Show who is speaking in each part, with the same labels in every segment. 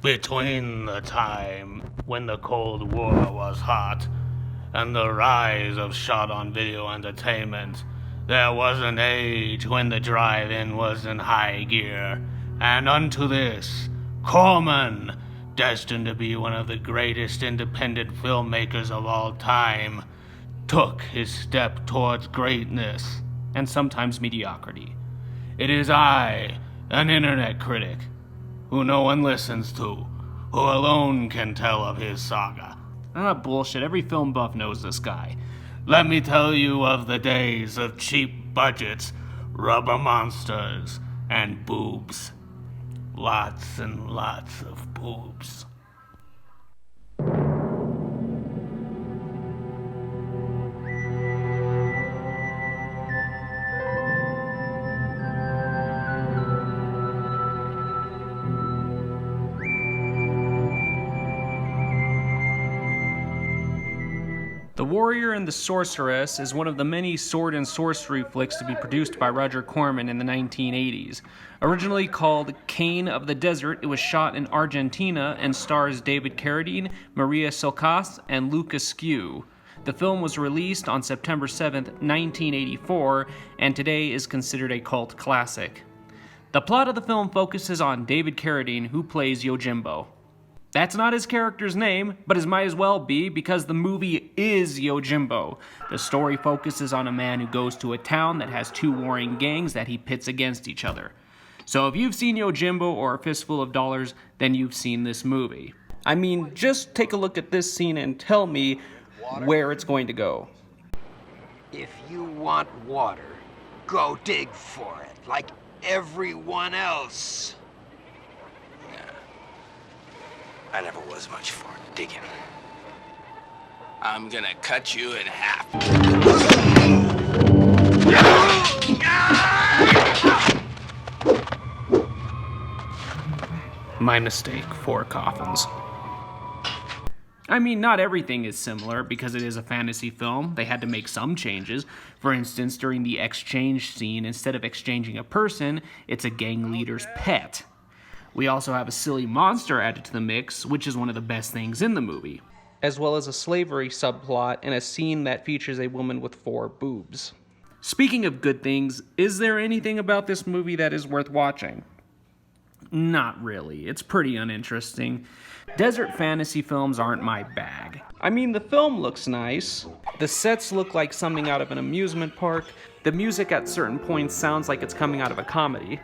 Speaker 1: Between the time when the Cold War was hot and the rise of shot-on-video entertainment, there was an age when the drive-in was in high gear, and unto this, Corman, destined to be one of the greatest independent filmmakers of all time, took his step towards greatness, and sometimes mediocrity. It is I, an internet critic, who no one listens to, who alone can tell of his saga. Bullshit, every film buff knows this guy. Let me tell you of the days of cheap budgets, rubber monsters, and boobs. Lots and lots of boobs.
Speaker 2: The Warrior and The Sorceress is one of the many sword and sorcery flicks to be produced by Roger Corman in the 1980s. Originally called Cane of the Desert, it was shot in Argentina and stars David Carradine, Maria Silkas, and Lucas Skew. The film was released on September 7, 1984, and today is considered a cult classic. The plot of the film focuses on David Carradine, who plays Yojimbo. That's not his character's name, but it might as well be because the movie is Yojimbo. The story focuses on a man who goes to a town that has two warring gangs that he pits against each other. So if you've seen Yojimbo or A Fistful of Dollars, then you've seen this movie. I mean, just take a look at this scene and tell me where it's going to go.
Speaker 3: If you want water, go dig for it, like everyone else. I never was much for digging. I'm gonna cut you in half.
Speaker 2: My mistake, 4 coffins. I mean, not everything is similar because it is a fantasy film. They had to make some changes. For instance, during the exchange scene, instead of exchanging a person, it's a gang leader's pet. We also have a silly monster added to the mix, which is one of the best things in the movie, as well as a slavery subplot and a scene that features a woman with 4 boobs. Speaking of good things, is there anything about this movie that is worth watching? Not really. It's pretty uninteresting. Desert fantasy films aren't my bag. I mean, the film looks nice. The sets look like something out of an amusement park. The music at certain points sounds like it's coming out of a comedy.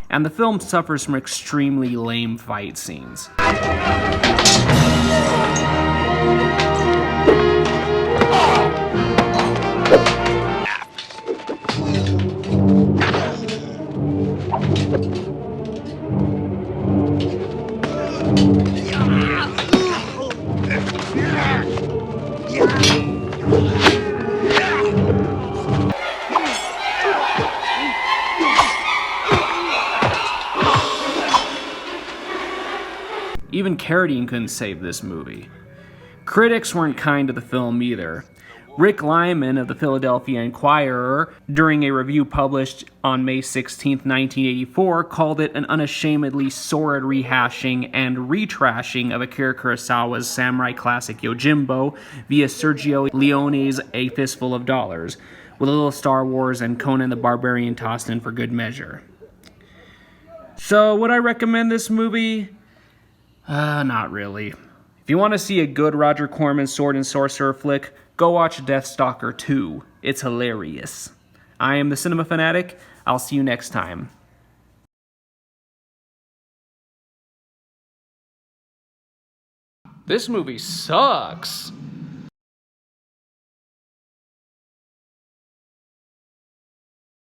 Speaker 2: And the film suffers from extremely lame fight scenes. Even Carradine couldn't save this movie. Critics weren't kind to the film either. Rick Lyman of the Philadelphia Inquirer, during a review published on May 16, 1984, called it an unashamedly sordid rehashing and retrashing of Akira Kurosawa's samurai classic Yojimbo via Sergio Leone's A Fistful of Dollars, with a little Star Wars and Conan the Barbarian tossed in for good measure. So, would I recommend this movie? Not really. If you want to see a good Roger Corman sword and sorcerer flick, go watch Deathstalker 2. It's hilarious. I am the Cinema Fanatic. I'll see you next time. This movie sucks.